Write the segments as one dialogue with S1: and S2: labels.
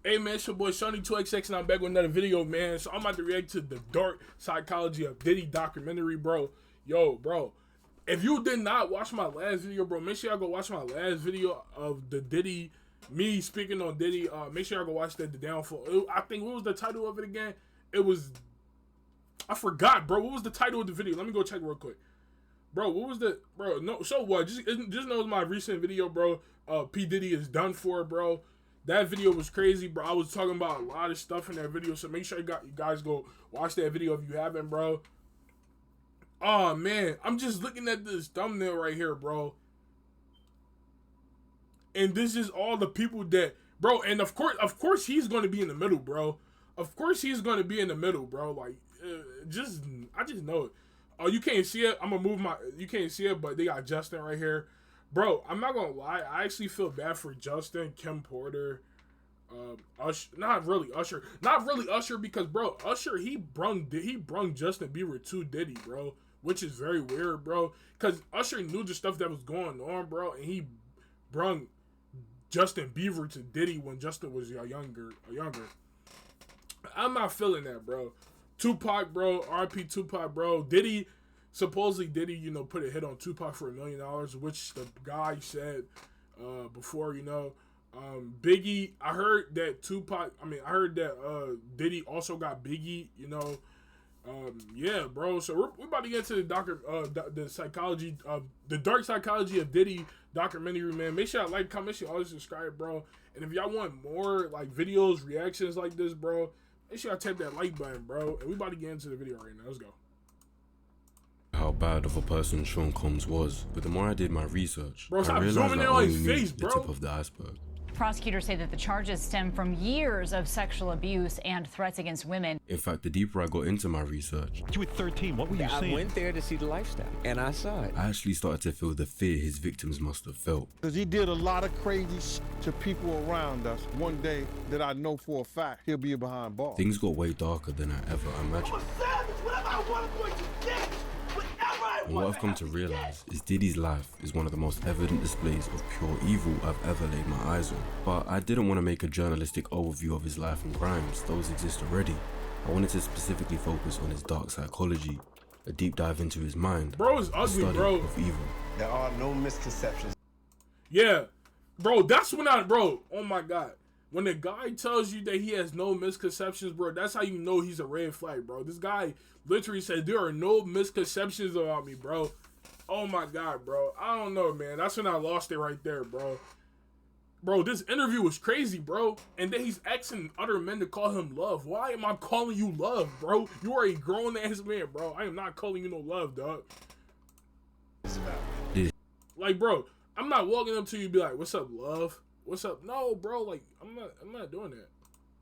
S1: Hey man, it's your boy Shawnny2XX and I'm back with another video, man. So I'm about to react to the dark psychology of Diddy documentary, bro. Yo, bro, if you did not watch my last video, bro, make sure y'all go watch my last video of the Diddy, me speaking on Diddy. Make sure y'all go watch that, The Downfall. I think, what was the title of it again? It was, I forgot, bro. What was the title of the video? Let me go check real quick. Bro, what was the, bro, no, so what? Just know it's my recent video, bro. P. Diddy is done for, bro. That video was crazy, bro. I was talking about a lot of stuff in that video, so make sure you guys go watch that video if you haven't, bro. Oh, man. I'm just looking at this thumbnail right here, bro. And this is all the people that, bro, and of course he's going to be in the middle, bro. Of course he's going to be in the middle, bro. Like, I just know it. Oh, you can't see it. I'm going to move my, you can't see it, but they got Justin right here. Bro, I'm not gonna lie. I actually feel bad for Justin, Kim Porter, Usher. Not really Usher, because bro, Usher he brung Justin Bieber to Diddy, bro, which is very weird, bro. Cause Usher knew the stuff that was going on, bro, and he brung Justin Bieber to Diddy when Justin was younger. I'm not feeling that, bro. Tupac, bro, R.I.P. Tupac, bro. Diddy. Supposedly Diddy, you know, put a hit on Tupac for $1 million, which the guy said before, you know. Biggie, I heard that Diddy also got Biggie, you know. Yeah, bro. So we're about to get to the psychology of the dark psychology of Diddy documentary, man. Make sure y'all like, comment, share, always subscribe, bro. And if y'all want more like videos, reactions like this, bro, make sure y'all tap that like button, bro. And we about to get into the video right now. Let's go.
S2: How bad of a person Sean Combs was, but the more I did my research,
S1: bro,
S2: I realized that I only knew the
S1: bro.
S2: tip of the iceberg.
S3: Prosecutors say that the charges stem from years of sexual abuse and threats against women.
S2: In fact, the deeper I got into my research,
S4: you were 13, what were you seeing?
S5: I went there to see the lifestyle, and I saw it.
S2: I actually started to feel the fear his victims must have felt.
S6: Because he did a lot of crazy shit to people around us. One day that I know for a fact he'll be behind bars.
S2: Things got way darker than I ever imagined.
S7: I'm a savage. Whatever I want, I'm going to get.
S2: And what I've come to realize is Diddy's life is one of the most evident displays of pure evil I've ever laid my eyes on. But I didn't want to make a journalistic overview of his life and crimes, those exist already. I wanted to specifically focus on his dark psychology, a deep dive into his mind.
S1: Bro is ugly, bro.
S2: Of evil.
S5: There are no misconceptions.
S1: Yeah, bro, that's when bro, oh my God. When the guy tells you that he has no misconceptions, bro, that's how you know he's a red flag, bro. This guy literally said, there are no misconceptions about me, bro. Oh, my God, bro. I don't know, man. That's when I lost it right there, bro. Bro, this interview was crazy, bro. And then he's asking other men to call him love. Why am I calling you love, bro? You are a grown-ass man, bro. I am not calling you no love, dog. Like, bro, I'm not walking up to you and be like, what's up, love? What's up? No, bro, like, I'm not doing that.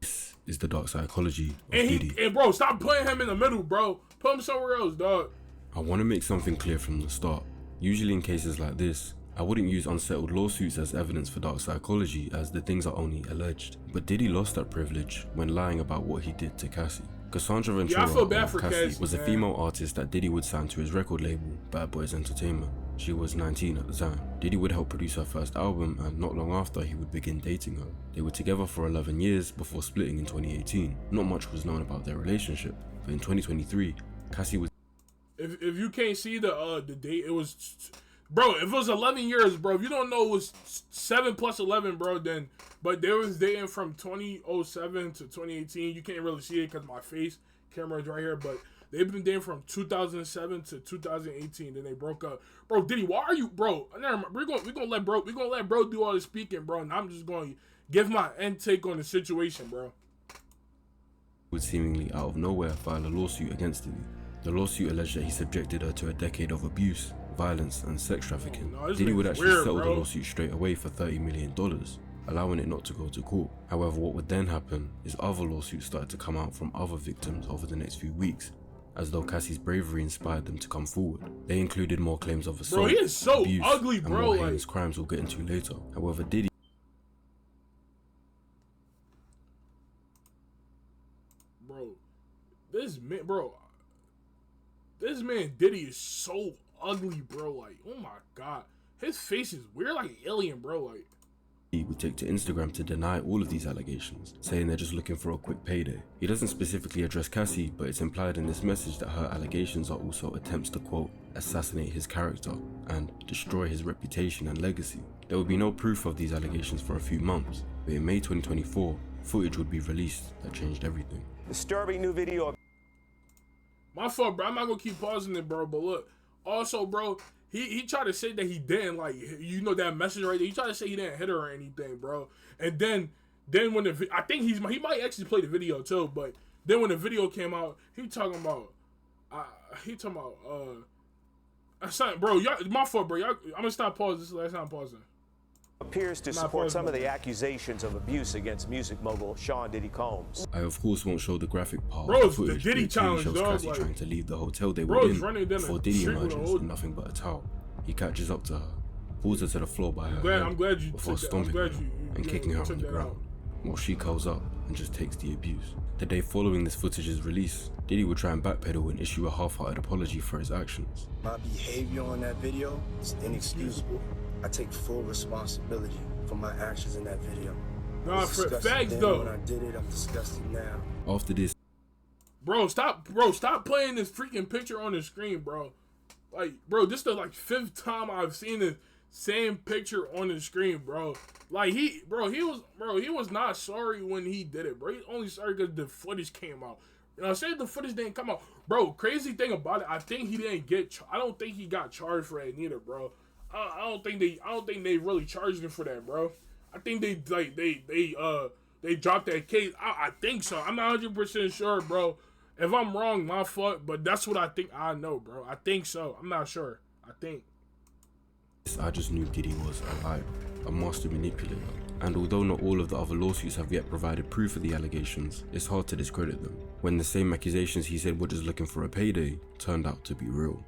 S2: This is the dark psychology of Diddy.
S1: And bro, stop putting him in the middle, bro. Put him somewhere else, dog.
S2: I want to make something clear from the start. Usually in cases like this, I wouldn't use unsettled lawsuits as evidence for dark psychology, as the things are only alleged. But Diddy lost that privilege when lying about what he did to Cassie. Cassandra Ventura,
S1: I feel bad for
S2: Cassie, was a female artist that Diddy would sign to his record label, Bad Boys Entertainment. She was 19 at the time. Diddy would help produce her first album, and not long after he would begin dating her. They were together for 11 years before splitting in 2018. Not much was known about their relationship, but in 2023, Cassie was...
S1: If you can't see the date, it was... Bro, if it was 11 years, bro, if you don't know it was 7 plus 11, bro, then... But they was dating from 2007 to 2018. You can't really see it because my face camera is right here, but... They've been dating from 2007 to 2018. Then they broke up. Bro, Diddy, why are you, bro? Never mind. We're gonna let bro do all the speaking, bro. And I'm just going to give my intake on the situation, bro.
S2: Would seemingly out of nowhere file a lawsuit against Diddy. The lawsuit alleged that he subjected her to a decade of abuse, violence, and sex trafficking.
S1: Oh, no,
S2: Diddy would actually settle
S1: bro.
S2: the lawsuit straight away for $30 million, allowing it not to go to court. However, what would then happen is other lawsuits started to come out from other victims over the next few weeks, as though Cassie's bravery inspired them to come forward. They included more claims of assault,
S1: bro, he is so
S2: abuse,
S1: ugly,
S2: and
S1: bro.
S2: more heinous crimes we'll get into later. However, Diddy...
S1: Bro, this man Diddy is so ugly, bro. Like, oh my God. His face is weird like an alien, bro. Like,
S2: He would take to Instagram to deny all of these allegations, saying they're just looking for a quick payday. He doesn't specifically address Cassie, but it's implied in this message that her allegations are also attempts to, quote, assassinate his character and destroy his reputation and legacy. There would be no proof of these allegations for a few months, but in May 2024, footage would be released that changed everything.
S5: Disturbing new video.
S1: My fault, bro. I'm not gonna keep pausing it, bro. But look, also, bro, he tried to say that he didn't, like, you know, that message right there. He tried to say he didn't hit her or anything, bro. And then when I think he might actually play the video too. But then when the video came out, he talking about bro, y'all, my fault, bro. Y'all, I'm gonna stop pausing. This is the last time I'm pausing.
S5: Appears to support some of the accusations of abuse against music mogul Sean Diddy Combs.
S2: I of course won't show the graphic part.
S1: Bro,
S2: of the footage,
S1: the Diddy
S2: but it clearly
S1: challenge,
S2: shows
S1: dog,
S2: Cassie
S1: like,
S2: trying to leave the hotel they were
S1: bro's
S2: in
S1: running down
S2: before
S1: the
S2: Diddy
S1: street with a
S2: emerges
S1: whole-
S2: in nothing but a towel. He catches up to her, pulls her to the floor by her
S1: I'm
S2: head
S1: glad you
S2: before
S1: took that.
S2: stomping
S1: I'm glad
S2: her
S1: you
S2: and kicking her on
S1: took
S2: the
S1: that
S2: ground,
S1: out.
S2: while she curls up and just takes the abuse. The day following this footage's release, Diddy would try and backpedal and issue a half-hearted apology for his actions.
S4: My behavior on that video is inexcusable. I take full responsibility for my actions in that video.
S1: Nah,
S4: I was
S1: for
S4: disgusted
S1: facts
S4: then
S1: though.
S4: When I did it, I'm disgusted now.
S2: After this,
S1: Bro, stop playing this freaking picture on the screen, bro. Like, bro, this is the like 5th time I've seen the same picture on the screen, bro. Like he was not sorry when he did it, bro. He's only sorry because the footage came out. You know, say the footage didn't come out, bro. Crazy thing about it, I think he didn't get. I don't think he got charged for that neither, bro. I don't think they really charged him for that, bro. I think they dropped that case. I think so. I'm not 100% sure, bro. If I'm wrong, my fault. But that's what I think. I know, bro. I think so. I'm not sure. I think.
S2: I just knew Diddy was a liar, a master manipulator. And although not all of the other lawsuits have yet provided proof of the allegations, it's hard to discredit them, when the same accusations he said were just looking for a payday turned out to be real.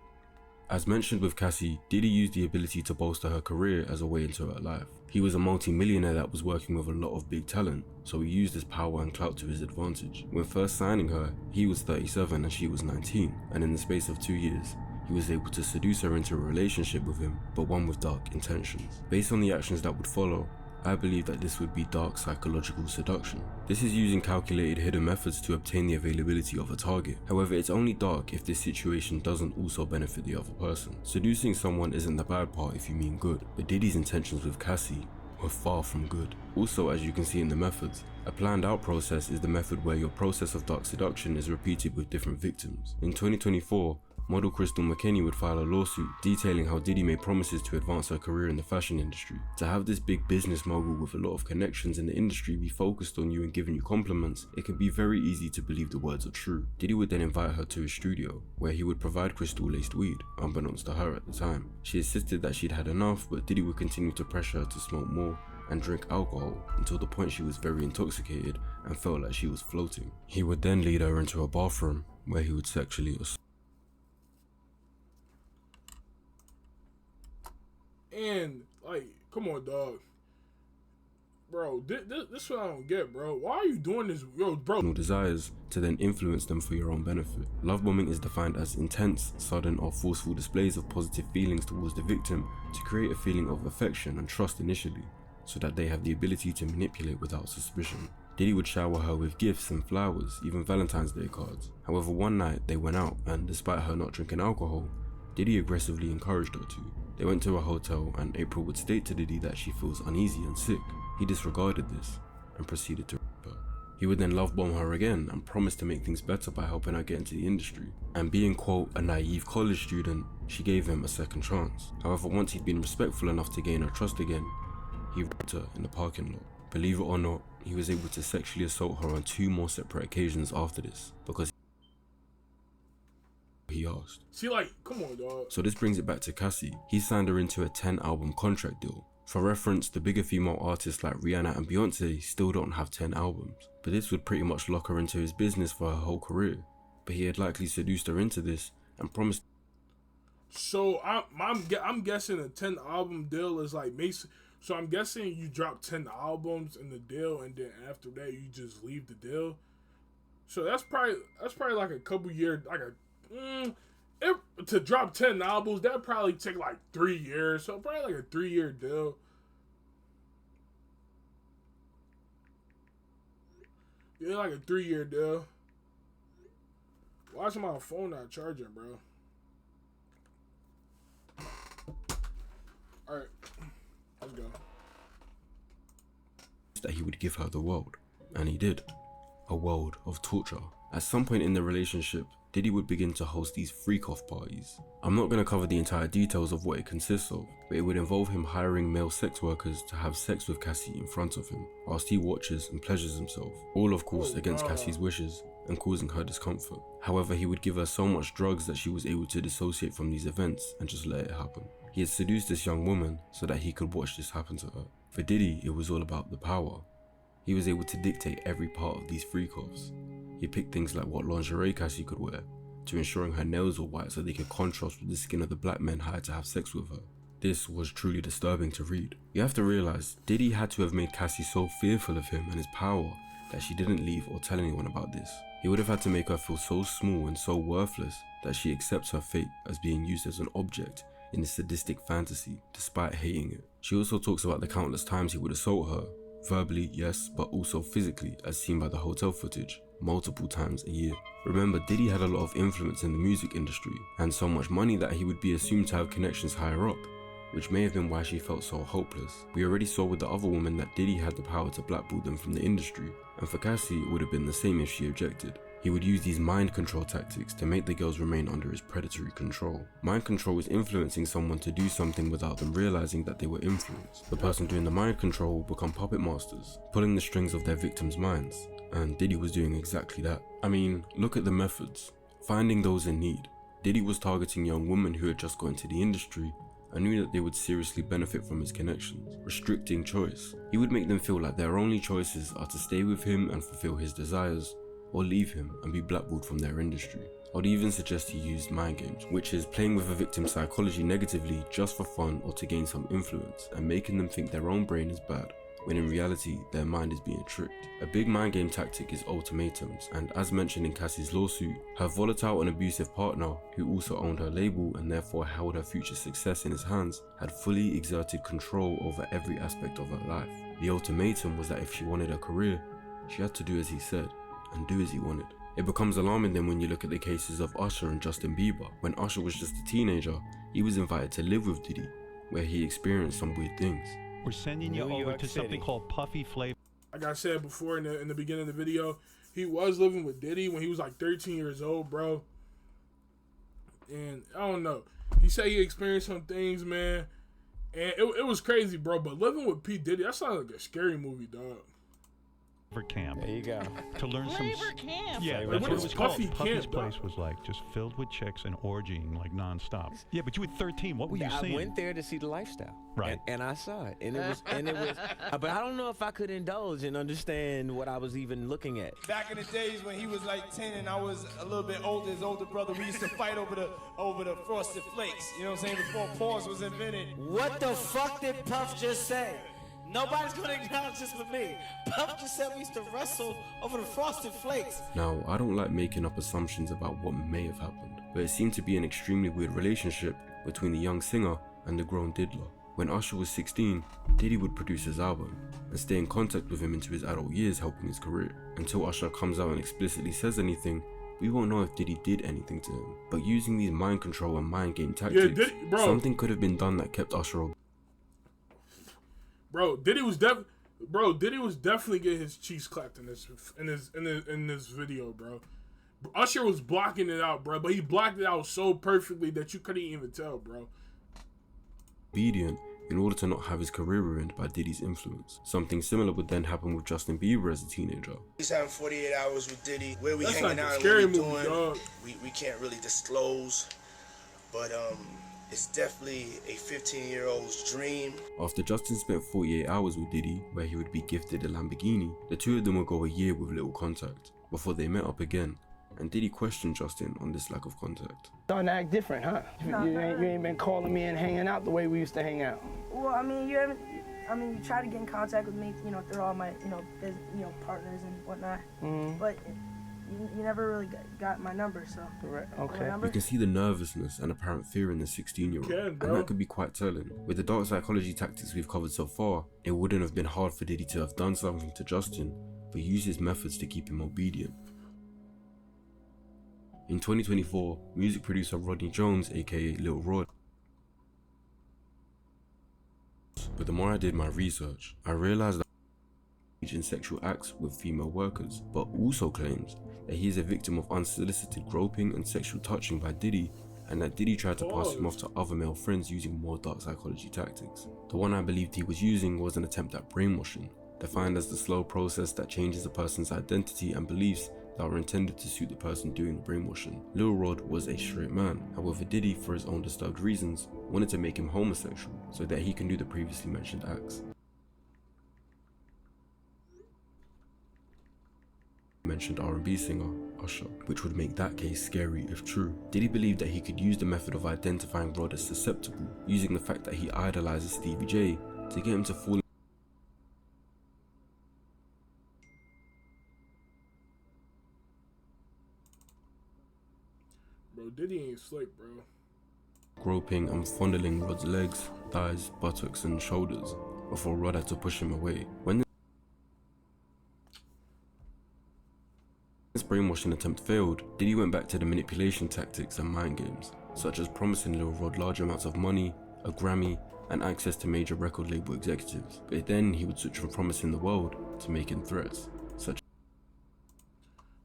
S2: As mentioned with Cassie, Diddy used the ability to bolster her career as a way into her life. He was a multi-millionaire that was working with a lot of big talent, so he used his power and clout to his advantage. When first signing her, he was 37 and she was 19, and in the space of 2 years, he was able to seduce her into a relationship with him, but one with dark intentions. Based on the actions that would follow, I believe that this would be dark psychological seduction. This is using calculated hidden methods to obtain the availability of a target. However, it's only dark if this situation doesn't also benefit the other person. Seducing someone isn't the bad part if you mean good, but Diddy's intentions with Cassie were far from good. Also, as you can see in the methods, a planned out process is the method where your process of dark seduction is repeated with different victims. In 2024, model Crystal McKinney would file a lawsuit detailing how Diddy made promises to advance her career in the fashion industry. To have this big business mogul with a lot of connections in the industry be focused on you and giving you compliments, it can be very easy to believe the words are true. Diddy would then invite her to his studio, where he would provide Crystal laced weed, unbeknownst to her at the time. She insisted that she'd had enough, but Diddy would continue to pressure her to smoke more and drink alcohol until the point she was very intoxicated and felt like she was floating. He would then lead her into a bathroom where he would sexually assault.
S1: And like, come on, dog, bro. This what I don't get, bro. Why are you doing this, yo, bro?
S2: Desires to then influence them for your own benefit. Love bombing is defined as intense, sudden, or forceful displays of positive feelings towards the victim to create a feeling of affection and trust initially, so that they have the ability to manipulate without suspicion. Diddy would shower her with gifts and flowers, even Valentine's Day cards. However, one night they went out, and despite her not drinking alcohol, Diddy aggressively encouraged her to. They went to a hotel, and April would state to Diddy that she feels uneasy and sick. He disregarded this and proceeded to rape her. He would then love bomb her again and promised to make things better by helping her get into the industry. And being, quote, a naive college student, she gave him a second chance. However, once he'd been respectful enough to gain her trust again, he raped her in the parking lot. Believe it or not, he was able to sexually assault her on 2 more separate occasions after this, because he asked.
S1: See, like, come on, dog.
S2: So this brings it back to Cassie. He signed her into a 10-album contract deal. For reference, the bigger female artists like Rihanna and Beyonce still don't have 10 albums, but this would pretty much lock her into his business for her whole career. But he had likely seduced her into this and promised.
S1: So I'm guessing a 10-album deal is like Mason. So I'm guessing you drop 10 albums in the deal, and then after that you just leave the deal. So that's probably like a couple years, like to drop 10 albums, that'd probably take like 3 years. So probably like a 3-year deal. Yeah, like a 3-year deal. Why is my phone not charging, bro? Alright, let's go.
S2: That he would give her the world, and he did. A world of torture. At some point in the relationship, Diddy would begin to host these freak-off parties. I'm not going to cover the entire details of what it consists of, but it would involve him hiring male sex workers to have sex with Cassie in front of him, whilst he watches and pleasures himself, all of course against Cassie's wishes and causing her discomfort. However, he would give her so much drugs that she was able to dissociate from these events and just let it happen. He had seduced this young woman so that he could watch this happen to her. For Diddy, it was all about the power. He was able to dictate every part of these freak-offs. He picked things like what lingerie Cassie could wear, to ensuring her nails were white so they could contrast with the skin of the black men hired to have sex with her. This was truly disturbing to read. You have to realize, Diddy had to have made Cassie so fearful of him and his power that she didn't leave or tell anyone about this. He would have had to make her feel so small and so worthless that she accepts her fate as being used as an object in a sadistic fantasy, despite hating it. She also talks about the countless times he would assault her, verbally, yes, but also physically, as seen by the hotel footage, multiple times a year. Remember, Diddy had a lot of influence in the music industry, and so much money that he would be assumed to have connections higher up, which may have been why she felt so hopeless. We already saw with the other woman that Diddy had the power to blackball them from the industry, and for Cassie it would have been the same if she objected. He would use these mind control tactics to make the girls remain under his predatory control. Mind control is influencing someone to do something without them realizing that they were influenced. The person doing the mind control will become puppet masters, pulling the strings of their victims' minds, and Diddy was doing exactly that. I mean, look at the methods. Finding those in need. Diddy was targeting young women who had just got into the industry and knew that they would seriously benefit from his connections, restricting choice. He would make them feel like their only choices are to stay with him and fulfill his desires, or leave him and be blackballed from their industry. I would even suggest he used mind games, which is playing with a victim's psychology negatively just for fun or to gain some influence, and making them think their own brain is bad, when in reality their mind is being tricked. A big mind game tactic is ultimatums, and as mentioned in Cassie's lawsuit, her volatile and abusive partner, who also owned her label and therefore held her future success in his hands, had fully exerted control over every aspect of her life. The ultimatum was that if she wanted a career, she had to do as he said, and do as he wanted. It becomes alarming then when you look at the cases of Usher and Justin Bieber. When Usher was just a teenager, he was invited to live with Diddy, where he experienced some weird things.
S8: We're sending you over to something called Puffy Flavor.
S1: Like I said before in the beginning of the video, he was living with Diddy when he was like 13 years old, bro. And I don't know. He said he experienced some things, man. And it was crazy, bro. But living with P. Diddy, that sounds like a scary movie, dog.
S8: Camp.
S5: There you go.
S8: To learn some.
S7: Camp.
S8: Yeah,
S1: Like,
S8: that's
S1: what
S8: what
S1: is
S8: it was called.
S1: Puffy
S8: Puffy's
S1: Camp,
S8: place
S1: dog?
S8: was like just filled with chicks and orgying like nonstop. Yeah, but you were 13. What were you
S9: I
S8: seeing?
S9: went there to see the lifestyle,
S8: Right.
S9: And I saw it, and it was, but I don't know if I could indulge and understand what I was even looking at.
S7: Back in the days when he was like 10 and I was a little bit older, his older brother, we used to fight over the Frosted Flakes. You know what I'm saying? Before pause was invented.
S10: What the fuck did Puff just say? Nobody's gonna acknowledge this but me. Puff just said we used to wrestle over the Frosted Flakes.
S2: Now, I don't like making up assumptions about what may have happened, but it seemed to be an extremely weird relationship between the young singer and the grown diddler. When Usher was 16, Diddy would produce his album and stay in contact with him into his adult years, helping his career. Until Usher comes out and explicitly says anything, we won't know if Diddy did anything to him. But using these mind control and mind game tactics, something could have been done that kept Usher away.
S1: Bro, Diddy was definitely getting his cheeks clapped in this video, bro. Usher was blocking it out, bro, but he blocked it out so perfectly that you couldn't even tell, bro.
S2: Obedient in order to not have his career ruined by Diddy's influence. Something similar would then happen with Justin Bieber as a teenager.
S4: He's having 48 hours with Diddy. Where we
S1: That's
S4: hanging
S1: like a
S4: out and
S1: scary
S4: what we
S1: movie,
S4: doing,
S1: dog.
S4: we can't really disclose, but it's definitely a 15-year-old's dream.
S2: After Justin spent 48 hours with Diddy, where he would be gifted a Lamborghini, the two of them would go a year with little contact, before they met up again, and Diddy questioned Justin on this lack of contact.
S10: Starting to act different, huh?
S11: No,
S10: you ain't been calling me and hanging out the way we used to hang out.
S11: Well, I mean, you try to get in contact with me, through all my, partners and whatnot.
S10: Mm-hmm.
S11: But you never really got my number, so.
S10: Right. Okay.
S2: You can see the nervousness and apparent fear in the 16-year-old, and that could be quite telling. With the dark psychology tactics we've covered so far, it wouldn't have been hard for Diddy to have done something to Justin but used his methods to keep him obedient. In 2024, music producer Rodney Jones, aka Lil Rod. But the more I did my research, I realized that he engaged in sexual acts with female workers, but also claims that he is a victim of unsolicited groping and sexual touching by Diddy, and that Diddy tried to pass him off to other male friends using more dark psychology tactics. The one I believed he was using was an attempt at brainwashing, defined as the slow process that changes a person's identity and beliefs that are intended to suit the person doing the brainwashing. Lil Rod was a straight man, however Diddy, for his own disturbed reasons, wanted to make him homosexual so that he can do the previously mentioned acts. Mentioned R&B singer Usher, which would make that case scary if true. Diddy believed that he could use the method of identifying Rod as susceptible, using the fact that he idolizes Stevie J to get him to fall
S1: Bro, Diddy ain't slick, bro.
S2: Groping and fondling Rod's legs, thighs, buttocks and shoulders before Rod had to push him away. When this brainwashing attempt failed, Diddy went back to the manipulation tactics and mind games, such as promising Lil Rod large amounts of money, a Grammy, and access to major record label executives. But then he would switch from promising the world to making threats, such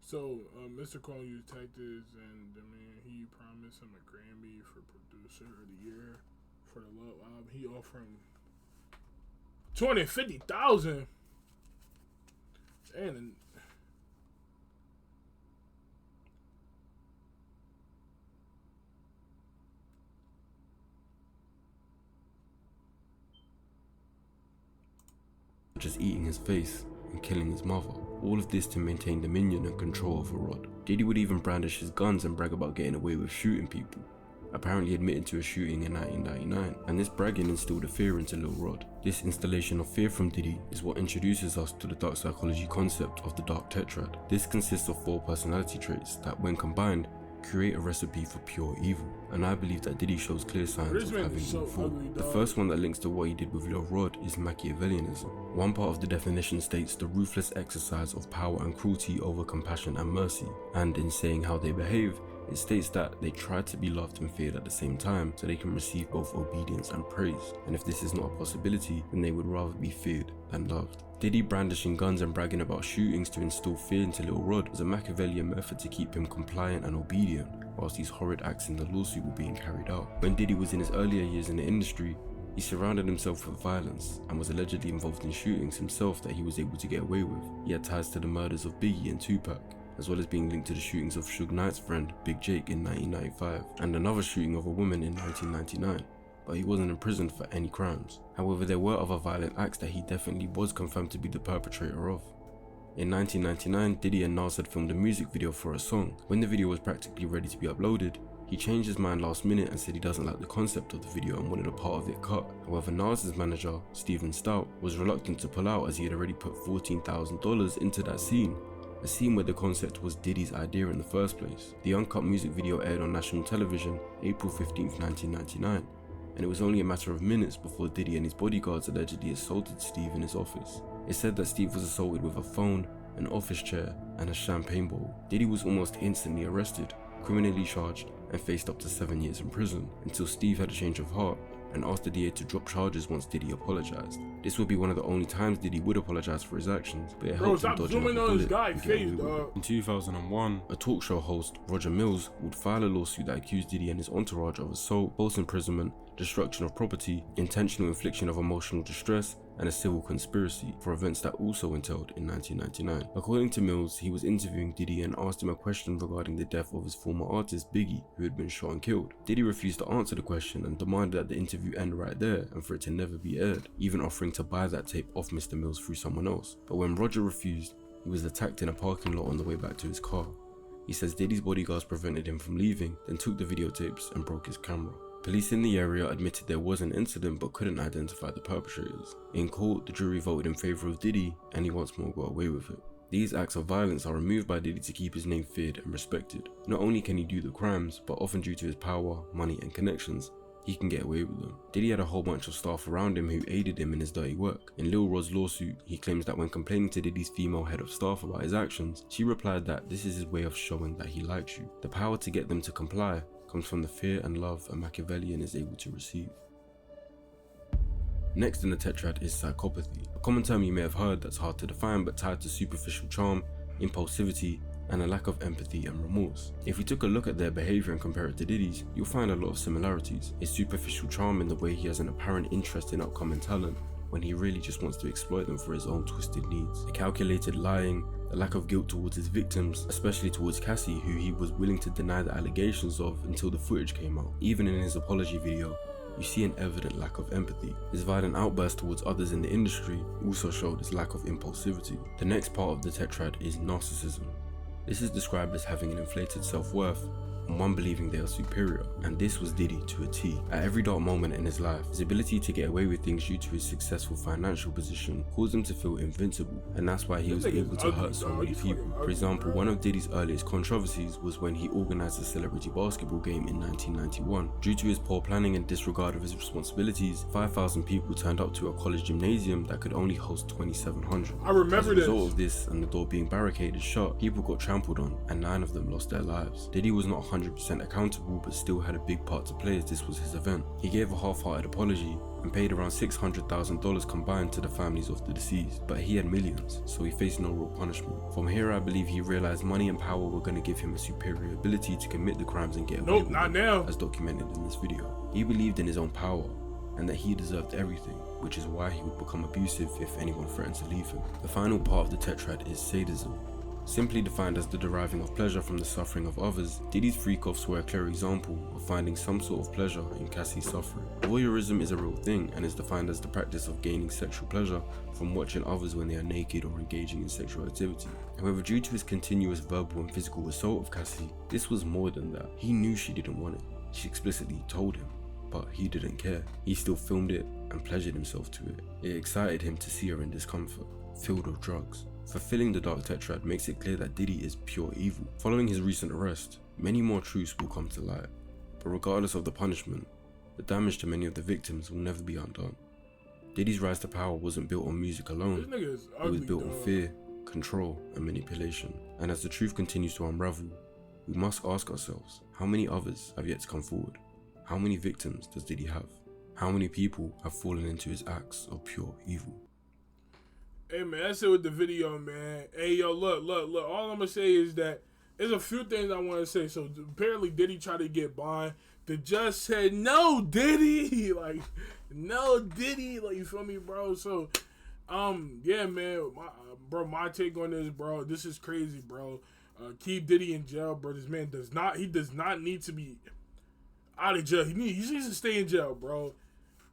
S1: So, Mr. Cole used tactics, and I mean, he promised him a Grammy for Producer of the Year for the Love album. He offered him $250,000. And
S2: just eating his face and killing his mother. All of this to maintain dominion and control over Rod. Diddy would even brandish his guns and brag about getting away with shooting people, apparently admitting to a shooting in 1999, and this bragging instilled a fear into Lil Rod. This installation of fear from Diddy is what introduces us to the dark psychology concept of the dark tetrad. This consists of 4 personality traits that, when combined, create a recipe for pure evil, and I believe that Diddy shows clear signs of having all 4. The first one that links to what he did with Lil Rod is Machiavellianism. One part of the definition states the ruthless exercise of power and cruelty over compassion and mercy, and in saying how they behave, it states that they try to be loved and feared at the same time so they can receive both obedience and praise, and if this is not a possibility, then they would rather be feared than loved. Diddy brandishing guns and bragging about shootings to instill fear into Lil Rod was a Machiavellian method to keep him compliant and obedient whilst these horrid acts in the lawsuit were being carried out. When Diddy was in his earlier years in the industry, he surrounded himself with violence and was allegedly involved in shootings himself that he was able to get away with. He had ties to the murders of Biggie and Tupac, as well as being linked to the shootings of Suge Knight's friend Big Jake in 1995 and another shooting of a woman in 1999. But he wasn't imprisoned for any crimes. However, there were other violent acts that he definitely was confirmed to be the perpetrator of. In 1999, Diddy and Nas had filmed a music video for a song. When the video was practically ready to be uploaded, he changed his mind last minute and said he doesn't like the concept of the video and wanted a part of it cut. However, Nas's manager, Steven Stout, was reluctant to pull out as he had already put $14,000 into that scene. A scene where the concept was Diddy's idea in the first place. The uncut music video aired on national television April 15th, 1999. And it was only a matter of minutes before Diddy and his bodyguards allegedly assaulted Steve in his office. It said that Steve was assaulted with a phone, an office chair, and a champagne bowl. Diddy was almost instantly arrested, criminally charged, and faced up to 7 years in prison, until Steve had a change of heart and asked the DA to drop charges once Diddy apologized. This would be one of the only times Diddy would apologize for his actions, but it helped him dodge another bullet. In 2001, a talk show host, Roger Mills, would file a lawsuit that accused Diddy and his entourage of assault, false imprisonment, destruction of property, intentional infliction of emotional distress, and a civil conspiracy for events that also entailed in 1999. According to Mills, he was interviewing Diddy and asked him a question regarding the death of his former artist Biggie, who had been shot and killed. Diddy refused to answer the question and demanded that the interview end right there and for it to never be aired, even offering to buy that tape off Mr. Mills through someone else. But when Roger refused, he was attacked in a parking lot on the way back to his car. He says Diddy's bodyguards prevented him from leaving, then took the videotapes and broke his camera. Police in the area admitted there was an incident but couldn't identify the perpetrators. In court, the jury voted in favour of Diddy and he once more got away with it. These acts of violence are removed by Diddy to keep his name feared and respected. Not only can he do the crimes, but often due to his power, money and connections, he can get away with them. Diddy had a whole bunch of staff around him who aided him in his dirty work. In Lil Rod's lawsuit, he claims that when complaining to Diddy's female head of staff about his actions, she replied that this is his way of showing that he likes you. The power to get them to comply comes from the fear and love a Machiavellian is able to receive. Next in the tetrad is psychopathy, a common term you may have heard that's hard to define but tied to superficial charm, impulsivity, and a lack of empathy and remorse. If we took a look at their behaviour and compare it to Diddy's, you'll find a lot of similarities. His superficial charm in the way he has an apparent interest in upcoming talent when he really just wants to exploit them for his own twisted needs. The calculated lying, the lack of guilt towards his victims, especially towards Cassie, who he was willing to deny the allegations of until the footage came out. Even in his apology video, you see an evident lack of empathy. His violent outburst towards others in the industry also showed his lack of impulsivity. The next part of the tetrad is narcissism. This is described as having an inflated self-worth and one believing they are superior, and this was Diddy to a T. At every dark moment in his life, his ability to get away with things due to his successful financial position caused him to feel invincible, and that's why he was able to hurt so many people. For example, one of Diddy's earliest controversies was when he organized a celebrity basketball game in 1991. Due to his poor planning and disregard of his responsibilities, 5,000 people turned up to a college gymnasium that could only host 2,700.
S1: I remember
S2: As a result of this and the door being barricaded shut, people got trampled on and 9 of them lost their lives. Diddy was not 100% accountable but still had a big part to play as this was his event. He gave a half-hearted apology and paid around $600,000 combined to the families of the deceased, but he had millions, so he faced no real punishment. From here I believe he realized money and power were going to give him a superior ability to commit the crimes and get away with them, as documented in this video. He believed in his own power and that he deserved everything, which is why he would become abusive if anyone threatened to leave him. The final part of the tetrad is sadism. Simply defined as the deriving of pleasure from the suffering of others, Diddy's freak-offs were a clear example of finding some sort of pleasure in Cassie's suffering. Voyeurism is a real thing and is defined as the practice of gaining sexual pleasure from watching others when they are naked or engaging in sexual activity. However, due to his continuous verbal and physical assault of Cassie, this was more than that. He knew she didn't want it. She explicitly told him, but he didn't care. He still filmed it and pleasured himself to it. It excited him to see her in discomfort, filled with drugs. Fulfilling the dark tetrad makes it clear that Diddy is pure evil. Following his recent arrest, many more truths will come to light, but regardless of the punishment, the damage to many of the victims will never be undone. Diddy's rise to power wasn't built on music alone, it was built on fear, control, and manipulation. And as the truth continues to unravel, we must ask ourselves, how many others have yet to come forward? How many victims does Diddy have? How many people have fallen into his acts of pure evil?
S1: Hey man, that's it with the video, man. Hey yo, look. All I'm gonna say is that there's a few things I want to say. So apparently Diddy tried to get bond. The judge said no, Diddy. Like, no, Diddy. Like, you feel me, bro? So, yeah, man. My take on this, bro. This is crazy, bro. Keep Diddy in jail, bro. This man does not need to be out of jail. He needs to stay in jail, bro.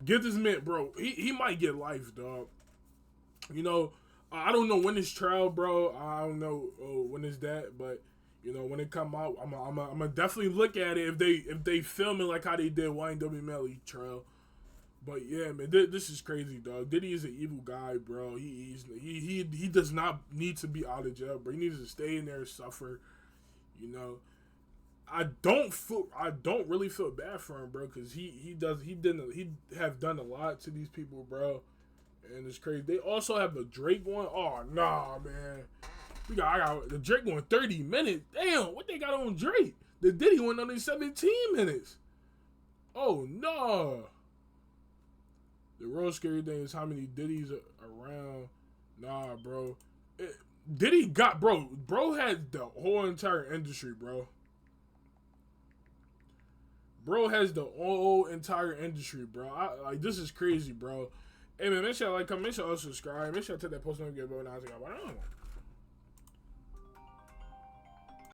S1: Get this man, bro. He might get life, dog. You know, I don't know when it's trial, bro. I don't know when it's that, but you know, when it come out, I'm gonna definitely look at it if they film it like how they did YNW Melly trial. But yeah, man, this is crazy, dog. Diddy is an evil guy, bro. He does not need to be out of jail, bro. He needs to stay in there and suffer. You know, I don't really feel bad for him, bro, because he have done a lot to these people, bro. And it's crazy. They also have the Drake one. Oh, nah, man. I got the Drake one 30 minutes. Damn, what they got on Drake? The Diddy one only 17 minutes. Oh, no. The real scary thing is how many Diddy's are around. Nah, bro. Diddy got, bro had the whole entire industry, bro. Bro has the whole entire industry, bro. Like, this is crazy, bro. Hey man, make sure you like, comment, make sure you subscribe, make sure you take that post notification bell.